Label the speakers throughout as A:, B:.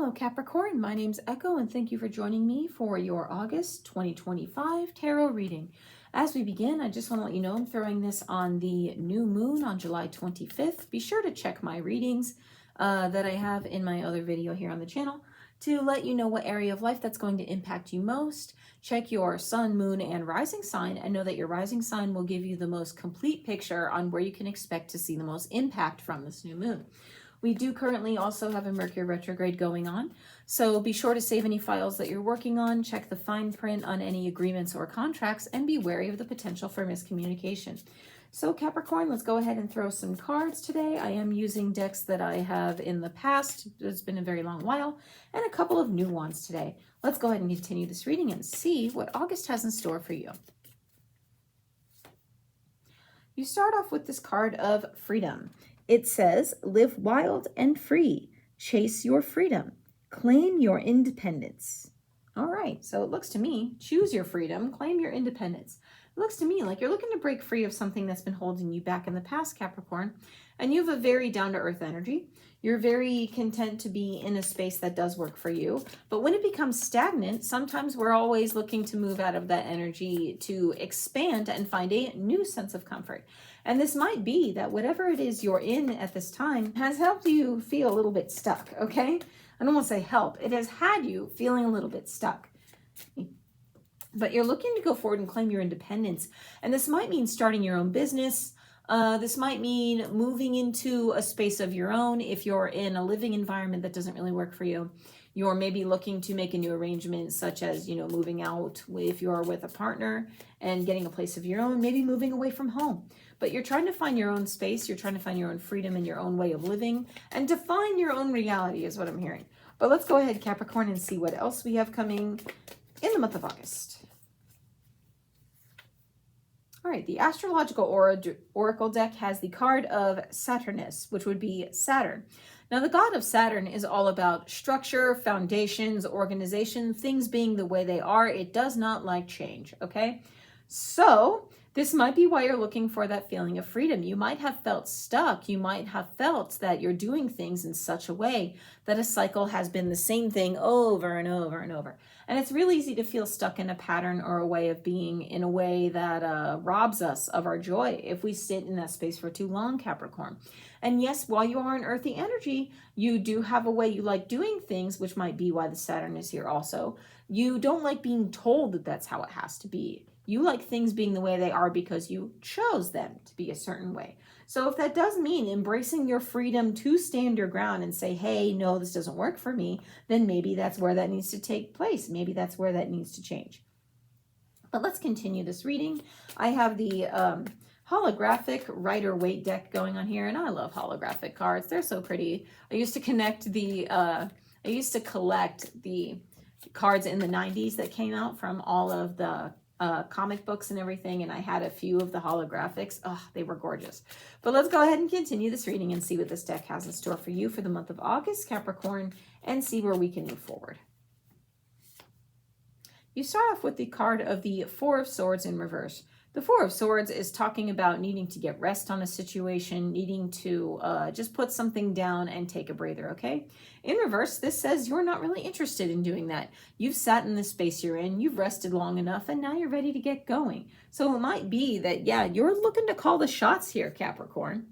A: Hello Capricorn, my name's Echo and thank you for joining me for your August 2025 tarot reading. As we begin, I just want to let you know I'm throwing this on the new moon on July 25th. Be sure to check my readings that I have in my other video here on the channel to let you know what area of life that's going to impact you most. Check your sun, moon, and rising sign and know that your rising sign will give you the most complete picture on where you can expect to see the most impact from this new moon. We do currently also have a Mercury retrograde going on, so be sure to save any files that you're working on, check the fine print on any agreements or contracts, and be wary of the potential for miscommunication. So Capricorn, let's go ahead and throw some cards today. I am using decks that I have in the past. It's been a very long while, and a couple of new ones today. Let's go ahead and continue this reading and see what August has in store for you. You start off with this card of freedom. It says, live wild and free, chase your freedom, claim your independence. All right, so it looks to me, choose your freedom, claim your independence. It looks to me like you're looking to break free of something that's been holding you back in the past, Capricorn, and you have a very down-to-earth energy. You're very content to be in a space that does work for you, but when it becomes stagnant, sometimes we're always looking to move out of that energy to expand and find a new sense of comfort. And this might be that whatever it is you're in at this time has helped you feel a little bit stuck, okay? I don't want to say help. It has had you feeling a little bit stuck. But you're looking to go forward and claim your independence. And this might mean starting your own business. This might mean moving into a space of your own if you're in a living environment that doesn't really work for you. You're maybe looking to make a new arrangement, such as, moving out if you're with a partner and getting a place of your own, maybe moving away from home. But you're trying to find your own space. You're trying to find your own freedom and your own way of living and define your own reality is what I'm hearing. But let's go ahead, Capricorn, and see what else we have coming in the month of August. All right, the astrological oracle deck has the card of Saturnus, which would be Saturn. Now, the god of Saturn is all about structure, foundations, organization, things being the way they are. It does not like change, okay? So this might be why you're looking for that feeling of freedom. You might have felt stuck. You might have felt that you're doing things in such a way that a cycle has been the same thing over and over and over. And it's really easy to feel stuck in a pattern or a way of being in a way that robs us of our joy if we sit in that space for too long, Capricorn. And yes, while you are an earthy energy, you do have a way you like doing things, which might be why the Saturn is here also. You don't like being told that that's how it has to be. You like things being the way they are because you chose them to be a certain way. So if that does mean embracing your freedom to stand your ground and say, hey, no, this doesn't work for me, then maybe that's where that needs to take place. Maybe that's where that needs to change. But let's continue this reading. I have the holographic Rider-Waite deck going on here, and I love holographic cards. They're so pretty. I used to collect the cards in the 90s that came out from all of the comic books and everything, and I had a few of the holographics. Oh, they were gorgeous. But let's go ahead and continue this reading and see what this deck has in store for you for the month of August, Capricorn, and see where we can move forward. You start off with the card of the Four of Swords in reverse. The Four of Swords is talking about needing to get rest on a situation, needing to just put something down and take a breather, okay? In reverse, this says you're not really interested in doing that. You've sat in the space you're in, you've rested long enough, and now you're ready to get going. So it might be that, yeah, you're looking to call the shots here, Capricorn.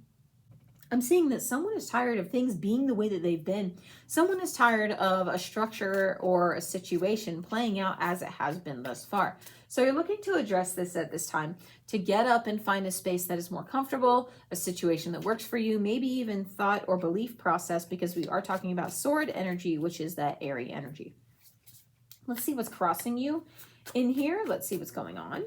A: I'm seeing that someone is tired of things being the way that they've been. Someone is tired of a structure or a situation playing out as it has been thus far. So you're looking to address this at this time, to get up and find a space that is more comfortable, a situation that works for you, maybe even thought or belief process, because we are talking about sword energy, which is that airy energy. Let's see what's crossing you in here. Let's see what's going on.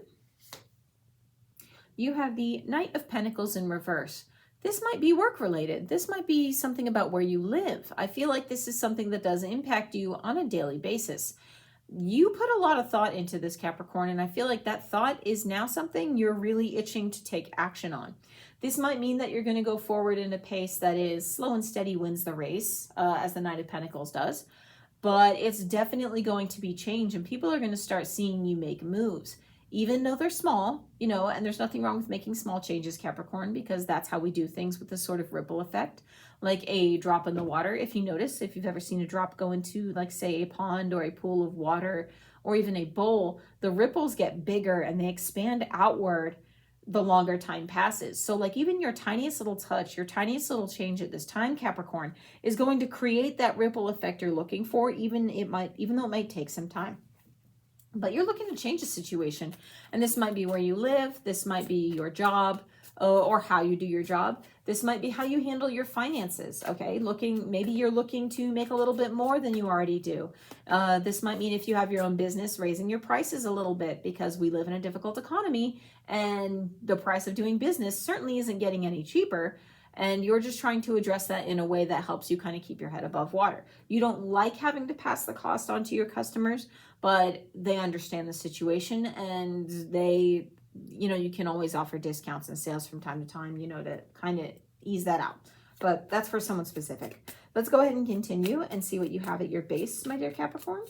A: You have the Knight of Pentacles in reverse. This might be work related. This might be something about where you live. I feel like this is something that does impact you on a daily basis. You put a lot of thought into this, Capricorn, and I feel like that thought is now something you're really itching to take action on. This might mean that you're going to go forward in a pace that is slow and steady wins the race, as the Knight of Pentacles does. But it's definitely going to be change, and people are going to start seeing you make moves. even though they're small, you know, and there's nothing wrong with making small changes, Capricorn, because that's how we do things with this sort of ripple effect, like a drop in the water. If you notice, if you've ever seen a drop go into, like, say, a pond or a pool of water or even a bowl, the ripples get bigger and they expand outward the longer time passes. So like even your tiniest little touch, your tiniest little change at this time, Capricorn, is going to create that ripple effect you're looking for, even though it might take some time. But you're looking to change the situation. And this might be where you live. This might be your job, or how you do your job. This might be how you handle your finances. Okay. Maybe you're looking to make a little bit more than you already do. This might mean if you have your own business, raising your prices a little bit, because we live in a difficult economy and the price of doing business certainly isn't getting any cheaper. And you're just trying to address that in a way that helps you kind of keep your head above water. You don't like having to pass the cost on to your customers, but they understand the situation, and they, you know, you can always offer discounts and sales from time to time, you know, to kind of ease that out. But that's for someone specific. Let's go ahead and continue and see what you have at your base, my dear Capricorn.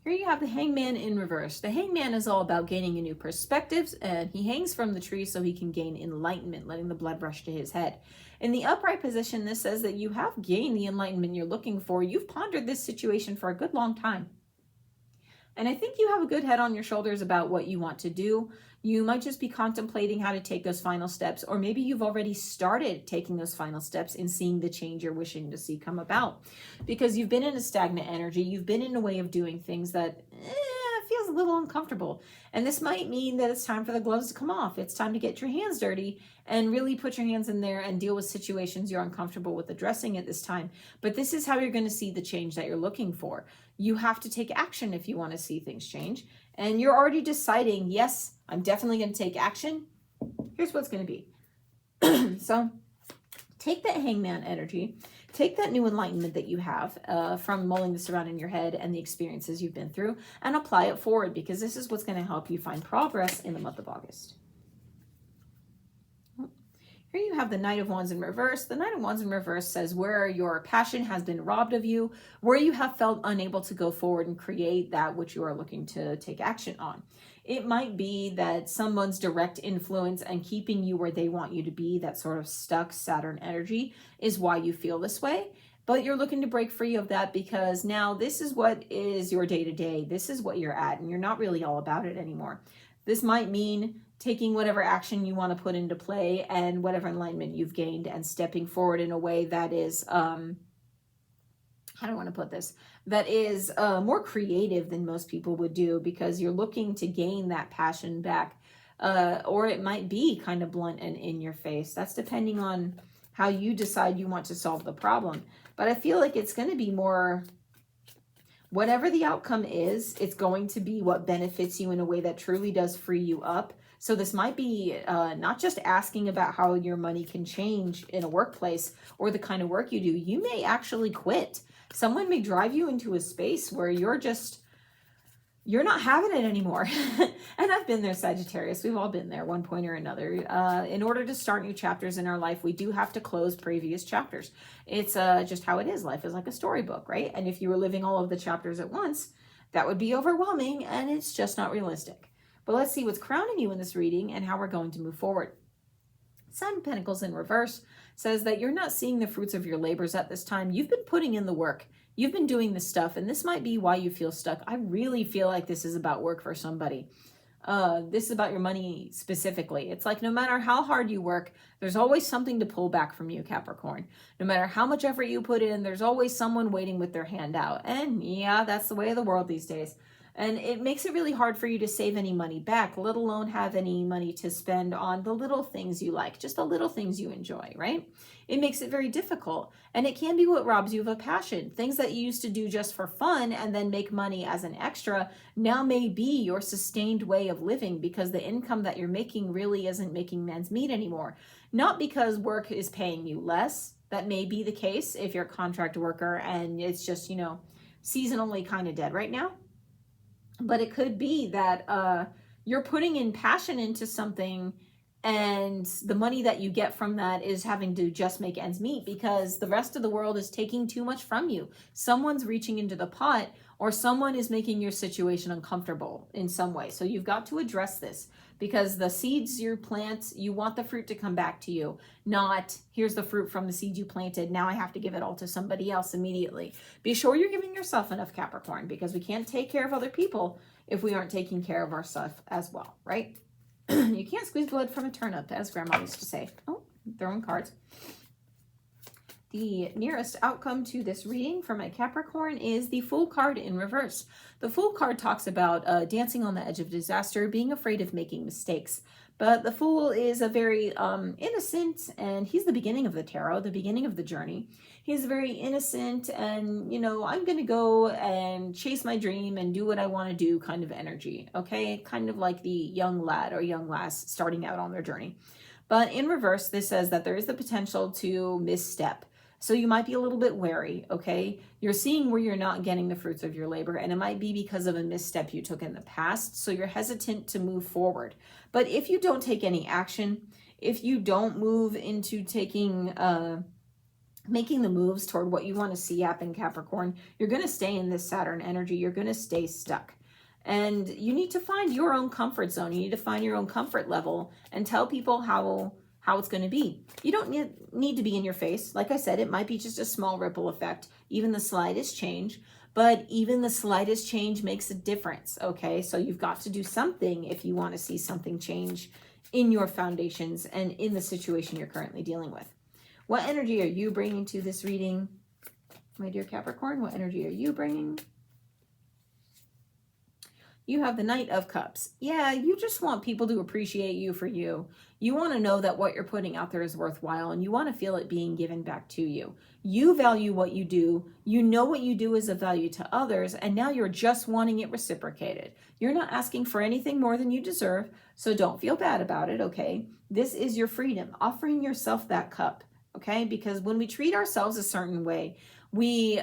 A: Here you have the Hangman in reverse. The Hangman is all about gaining a new perspectives, and he hangs from the tree so he can gain enlightenment, letting the blood rush to his head. In the upright position, this says that you have gained the enlightenment you're looking for. You've pondered this situation for a good long time. And I think you have a good head on your shoulders about what you want to do. You might just be contemplating how to take those final steps, or maybe you've already started taking those final steps and seeing the change you're wishing to see come about. Because you've been in a stagnant energy, you've been in a way of doing things that feels a little uncomfortable. And this might mean that it's time for the gloves to come off. It's time to get your hands dirty and really put your hands in there and deal with situations you're uncomfortable with addressing at this time. But this is how you're going to see the change that you're looking for. You have to take action if you want to see things change. And you're already deciding, yes, I'm definitely going to take action. Here's what's going to be. So take that Hangman energy, take that new enlightenment that you have from mulling this around in your head and the experiences you've been through, and apply it forward, because this is what's going to help you find progress in the month of August. Here you have the Knight of Wands in reverse. The Knight of Wands in reverse says where your passion has been robbed of you, where you have felt unable to go forward and create that which you are looking to take action on. It might be that someone's direct influence and keeping you where they want you to be, that sort of stuck Saturn energy, is why you feel this way. But you're looking to break free of that, because now this is what is your day-to-day. This is what you're at, and you're not really all about it anymore. This might mean taking whatever action you want to put into play and whatever enlightenment you've gained and stepping forward in a way that is, how do I want to put this? That is more creative than most people would do, because you're looking to gain that passion back. Or it might be kind of blunt and in your face. That's depending on how you decide you want to solve the problem. But I feel like it's going to be more, whatever the outcome is, it's going to be what benefits you in a way that truly does free you up. So this might be not just asking about how your money can change in a workplace or the kind of work you do. You may actually quit. Someone may drive you into a space where you're not having it anymore. And I've been there, Sagittarius. We've all been there one point or another. In order to start new chapters in our life, we do have to close previous chapters. It's just how it is. Life is like a storybook, right? And if you were living all of the chapters at once, that would be overwhelming, and it's just not realistic. But let's see what's crowning you in this reading and how we're going to move forward. Sun Pentacles in reverse says that you're not seeing the fruits of your labors at this time. You've been putting in the work. You've been doing the stuff, and this might be why you feel stuck. I really feel like this is about work for somebody. This is about your money specifically. It's like no matter how hard you work, there's always something to pull back from you, Capricorn. No matter how much effort you put in, there's always someone waiting with their hand out. And yeah, that's the way of the world these days. And it makes it really hard for you to save any money back, let alone have any money to spend on the little things you like, just the little things you enjoy, right? It makes it very difficult. And it can be what robs you of a passion. Things that you used to do just for fun and then make money as an extra now may be your sustained way of living, because the income that you're making really isn't making ends meet anymore. Not because work is paying you less. That may be the case if you're a contract worker and it's just, seasonally kind of dead right now. But it could be that you're putting in passion into something, and the money that you get from that is having to just make ends meet because the rest of the world is taking too much from you. Someone's reaching into the pot, or someone is making your situation uncomfortable in some way. So you've got to address this, because the seeds you plant, you want the fruit to come back to you, not here's the fruit from the seed you planted, now I have to give it all to somebody else immediately. Be sure you're giving yourself enough, Capricorn, because we can't take care of other people if we aren't taking care of ourselves as well, right? You can't squeeze blood from a turnip, as Grandma used to say. Oh, throwing cards. The nearest outcome to this reading for my Capricorn is the Fool card in reverse. The Fool card talks about dancing on the edge of disaster, being afraid of making mistakes. But the Fool is a very innocent, and he's the beginning of the tarot, the beginning of the journey. He's very innocent and, you know, I'm going to go and chase my dream and do what I want to do kind of energy, okay? Kind of like the young lad or young lass starting out on their journey. But in reverse, this says that there is the potential to misstep. So you might be a little bit wary, okay? You're seeing where you're not getting the fruits of your labor, and it might be because of a misstep you took in the past, so you're hesitant to move forward. But if you don't take any action, if you don't move into taking, making the moves toward what you want to see happen, Capricorn, you're going to stay in this Saturn energy. You're going to stay stuck. And you need to find your own comfort zone. You need to find your own comfort level and tell people how it's going to be. You don't need to be in your face. Like I said, it might be just a small ripple effect, even the slightest change, but even the slightest change makes a difference, okay? So you've got to do something if you want to see something change in your foundations and in the situation you're currently dealing with. What energy are you bringing to this reading, my dear Capricorn? What energy are you bringing? You have the Knight of Cups. Yeah, you just want people to appreciate you for you. You want to know that what you're putting out there is worthwhile, and you want to feel it being given back to you. You value what you do. You know what you do is of value to others, and now you're just wanting it reciprocated. You're not asking for anything more than you deserve, so don't feel bad about it, okay? This is your freedom, offering yourself that cup, okay? Because when we treat ourselves a certain way, we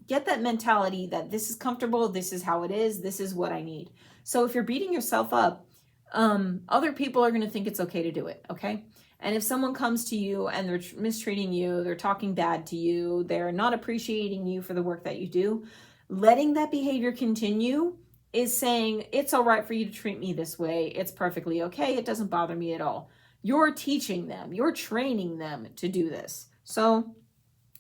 A: get that mentality that this is comfortable, this is how it is, this is what I need. So if you're beating yourself up, other people are going to think it's okay to do it, okay? And if someone comes to you and they're mistreating you, they're talking bad to you, they're not appreciating you for the work that you do, letting that behavior continue is saying, it's all right for you to treat me this way. It's perfectly okay. It doesn't bother me at all. You're teaching them, you're training them to do this. So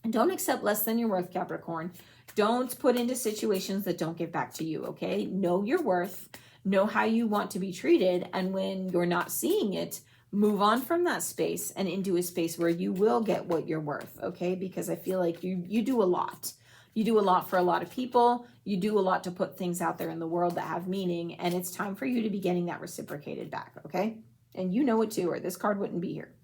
A: don't accept less than your worth, Capricorn. Don't put into situations that don't give back to you, okay? Know your worth, know how you want to be treated, and when you're not seeing it, move on from that space and into a space where you will get what you're worth, okay? Because I feel like you do a lot. You do a lot for a lot of people. You do a lot to put things out there in the world that have meaning, and it's time for you to be getting that reciprocated back, okay? And you know it too, or this card wouldn't be here.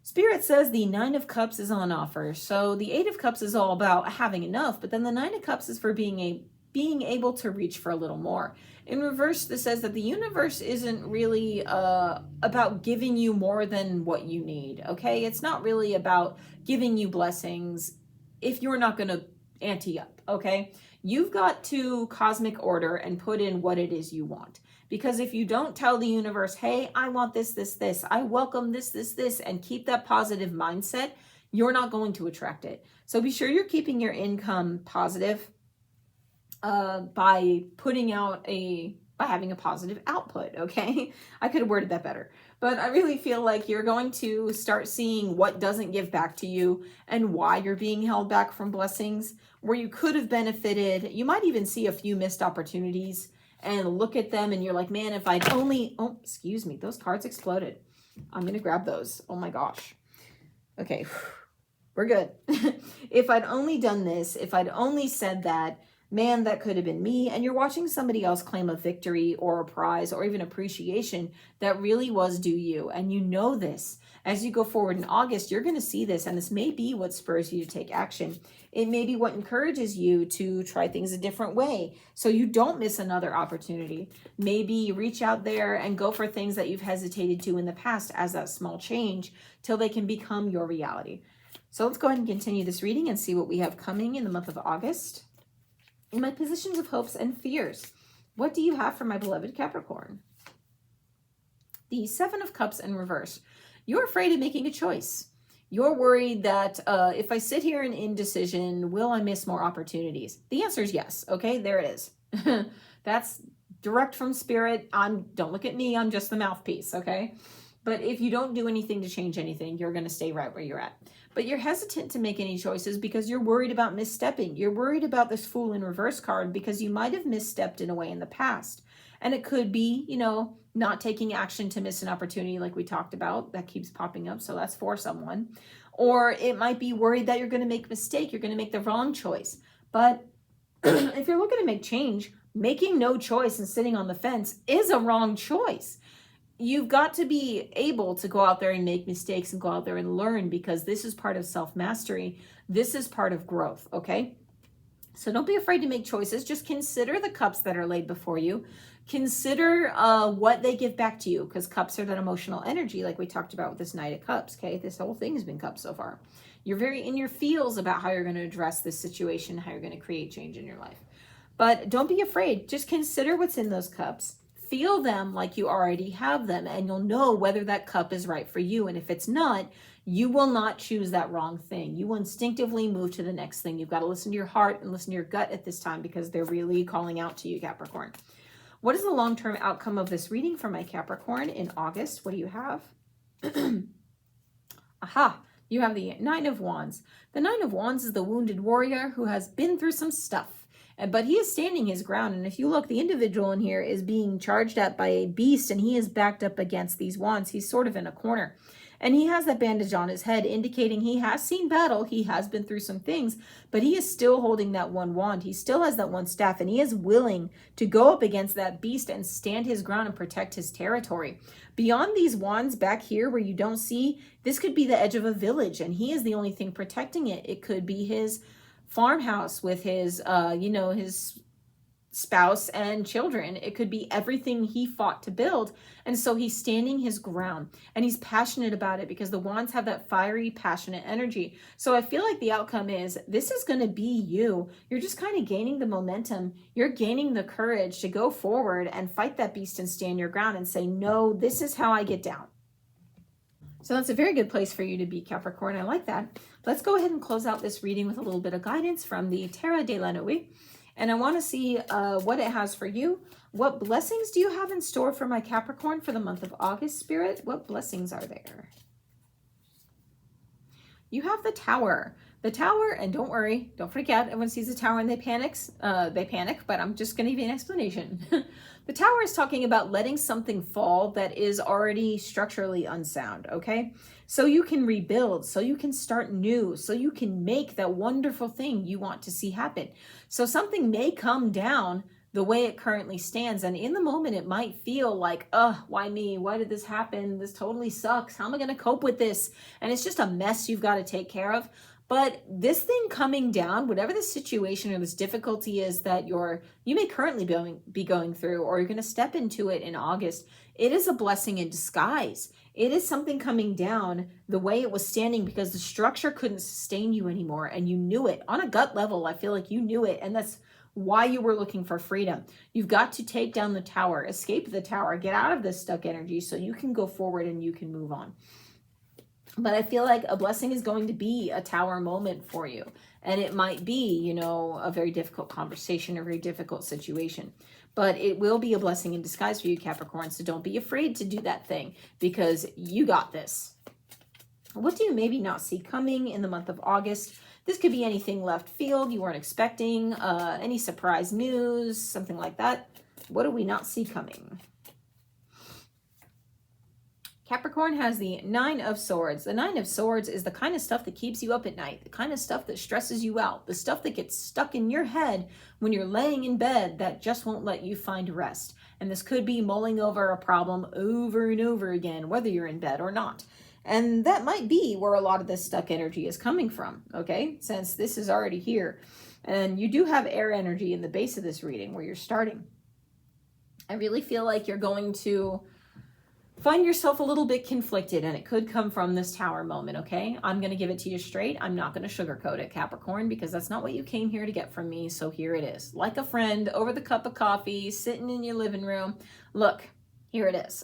A: Spirit says the Nine of Cups is on offer. So the Eight of Cups is all about having enough, but then the Nine of Cups is for being able to reach for a little more. In reverse, this says that the universe isn't really about giving you more than what you need, okay? It's not really about giving you blessings if you're not going to ante up, okay? You've got to cosmic order and put in what it is you want. Because if you don't tell the universe, hey, I want this, this, this, I welcome this, this, this, and keep that positive mindset, you're not going to attract it. So be sure you're keeping your income positive by having a positive output, okay? I could have worded that better. But I really feel like you're going to start seeing what doesn't give back to you and why you're being held back from blessings, where you could have benefited. You might even see a few missed opportunities and look at them and you're like, man, if I'd only, oh, excuse me, those cards exploded. I'm going to grab those. Oh my gosh. Okay, we're good. If I'd only done this, if I'd only said that, man, that could have been me. And you're watching somebody else claim a victory or a prize or even appreciation that really was due you. And you know this. As you go forward in August, you're going to see this, and this may be what spurs you to take action. It may be what encourages you to try things a different way so you don't miss another opportunity. Maybe you reach out there and go for things that you've hesitated to in the past as that small change till they can become your reality. So let's go ahead and continue this reading and see what we have coming in the month of August. In my positions of hopes and fears, what do you have for my beloved Capricorn? The Seven of Cups in reverse. You're afraid of making a choice. You're worried that if I sit here in indecision, will I miss more opportunities? The answer is yes. Okay, there it is. That's direct from spirit. Don't look at me. I'm just the mouthpiece. Okay. But if you don't do anything to change anything, you're going to stay right where you're at. But you're hesitant to make any choices because you're worried about misstepping. You're worried about this Fool in Reverse card because you might have misstepped in a way in the past. And it could be, not taking action to miss an opportunity like we talked about. That keeps popping up. So that's for someone. Or it might be worried that you're going to make a mistake. You're going to make the wrong choice. But if you're looking to make change, making no choice and sitting on the fence is a wrong choice. You've got to be able to go out there and make mistakes and go out there and learn, because this is part of self-mastery. This is part of growth, okay? So don't be afraid to make choices. Just consider the cups that are laid before you. Consider what they give back to you, because cups are that emotional energy like we talked about with this Knight of Cups, okay? This whole thing has been cups so far. You're very in your feels about how you're going to address this situation, how you're going to create change in your life. But don't be afraid. Just consider what's in those cups. Feel them like you already have them, and you'll know whether that cup is right for you. And if it's not, you will not choose that wrong thing. You will instinctively move to the next thing. You've got to listen to your heart and listen to your gut at this time, because they're really calling out to you, Capricorn. What is the long-term outcome of this reading for my Capricorn in August? What do you have? Aha, you have the Nine of Wands. The Nine of Wands is the wounded warrior who has been through some stuff, but he is standing his ground. And if you look, the individual in here is being charged at by a beast, and he is backed up against these wands. He's sort of in a corner. And he has that bandage on his head, indicating he has seen battle. He has been through some things, but he is still holding that one wand. He still has that one staff, and he is willing to go up against that beast and stand his ground and protect his territory. Beyond these wands back here where you don't see, this could be the edge of a village, and he is the only thing protecting it. It could be his farmhouse with his, his spouse and children. It could be everything he fought to build. And so he's standing his ground, and he's passionate about it, because the wands have that fiery, passionate energy. So I feel like the outcome is this is going to be you. You're just kind of gaining the momentum. You're gaining the courage to go forward and fight that beast and stand your ground and say, no, this is how I get down. So that's a very good place for you to be, Capricorn. I like that. Let's go ahead and close out this reading with a little bit of guidance from the Tarot de la Nuit. And I want to see what it has for you. What blessings do you have in store for my Capricorn for the month of August, Spirit? What blessings are there? You have the Tower. The Tower, and don't worry, don't forget, everyone sees the Tower and they panic, but I'm just going to give you an explanation. The Tower is talking about letting something fall that is already structurally unsound, okay? So you can rebuild, so you can start new, so you can make that wonderful thing you want to see happen. So something may come down the way it currently stands, and in the moment it might feel like, why me? Why did this happen? This totally sucks. How am I going to cope with this? And it's just a mess you've got to take care of. But this thing coming down, whatever the situation or this difficulty is that you may currently be going through, or you're going to step into it in August, it is a blessing in disguise. It is something coming down the way it was standing, because the structure couldn't sustain you anymore, and you knew it. On a gut level, I feel like you knew it, and that's why you were looking for freedom. You've got to take down the Tower, escape the Tower, get out of this stuck energy so you can go forward and you can move on. But I feel like a blessing is going to be a Tower moment for you. And it might be, a very difficult conversation, a very difficult situation. But it will be a blessing in disguise for you, Capricorn. So don't be afraid to do that thing, because you got this. What do you maybe not see coming in the month of August? This could be anything left field you weren't expecting, any surprise news, something like that. What do we not see coming? Capricorn has the Nine of Swords. The Nine of Swords is the kind of stuff that keeps you up at night, the kind of stuff that stresses you out, the stuff that gets stuck in your head when you're laying in bed that just won't let you find rest. And this could be mulling over a problem over and over again, whether you're in bed or not. And that might be where a lot of this stuck energy is coming from, okay? Since this is already here. And you do have air energy in the base of this reading where you're starting. I really feel like you're going to find yourself a little bit conflicted, and it could come from this Tower moment, okay? I'm going to give it to you straight. I'm not going to sugarcoat it, Capricorn, because that's not what you came here to get from me, so here it is. Like a friend, over the cup of coffee, sitting in your living room. Look, here it is.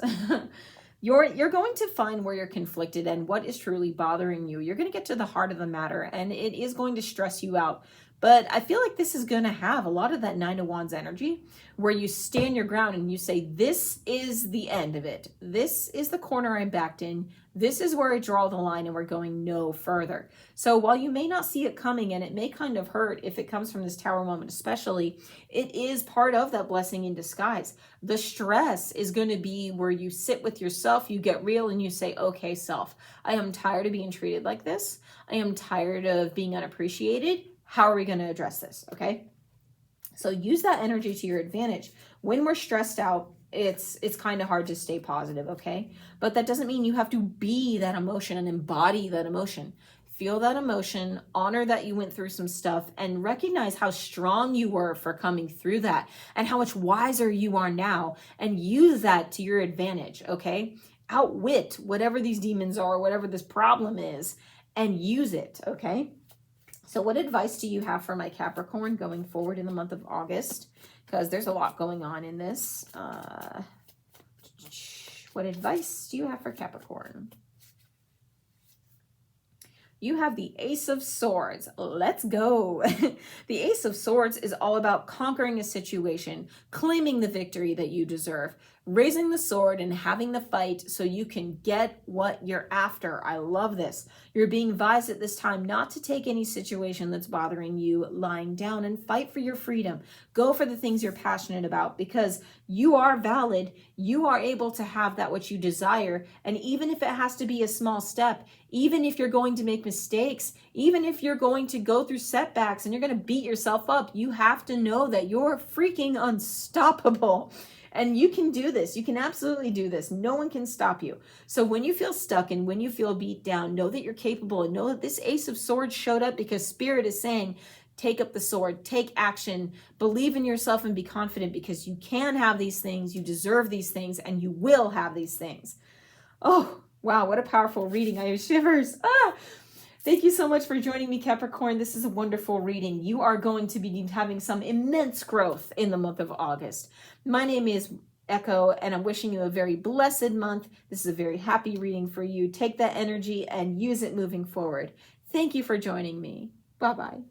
A: You're going to find where you're conflicted and what is truly bothering you. You're going to get to the heart of the matter, and it is going to stress you out. But I feel like this is going to have a lot of that Nine of Wands energy where you stand your ground and you say, this is the end of it. This is the corner I'm backed in. This is where I draw the line and we're going no further. So while you may not see it coming, and it may kind of hurt if it comes from this Tower moment especially, it is part of that blessing in disguise. The stress is going to be where you sit with yourself, you get real, and you say, okay, self, I am tired of being treated like this. I am tired of being unappreciated. How are we going to address this? Okay. So use that energy to your advantage. When we're stressed out, it's kind of hard to stay positive. Okay. But that doesn't mean you have to be that emotion and embody that emotion. Feel that emotion, honor that you went through some stuff, and recognize how strong you were for coming through that and how much wiser you are now, and use that to your advantage. Okay. Outwit whatever these demons are, whatever this problem is, and use it. Okay. So what advice do you have for my Capricorn going forward in the month of August? Because there's a lot going on in this. What advice do you have for Capricorn? You have the Ace of Swords. Let's go. The Ace of Swords is all about conquering a situation, claiming the victory that you deserve, raising the sword and having the fight so you can get what you're after. I love this. You're being advised at this time not to take any situation that's bothering you lying down, and fight for your freedom. Go for the things you're passionate about, because you are valid. You are able to have that which you desire. And even if it has to be a small step, even if you're going to make mistakes, even if you're going to go through setbacks and you're going to beat yourself up, you have to know that you're freaking unstoppable. And you can do this. You can absolutely do this. No one can stop you. So when you feel stuck and when you feel beat down, know that you're capable, and know that this Ace of Swords showed up because Spirit is saying, take up the sword, take action, believe in yourself, and be confident, because you can have these things, you deserve these things, and you will have these things. Oh, wow, what a powerful reading. I have shivers. Thank you so much for joining me, Capricorn. This is a wonderful reading. You are going to be having some immense growth in the month of August. My name is Echo, and I'm wishing you a very blessed month. This is a very happy reading for you. Take that energy and use it moving forward. Thank you for joining me. Bye-bye.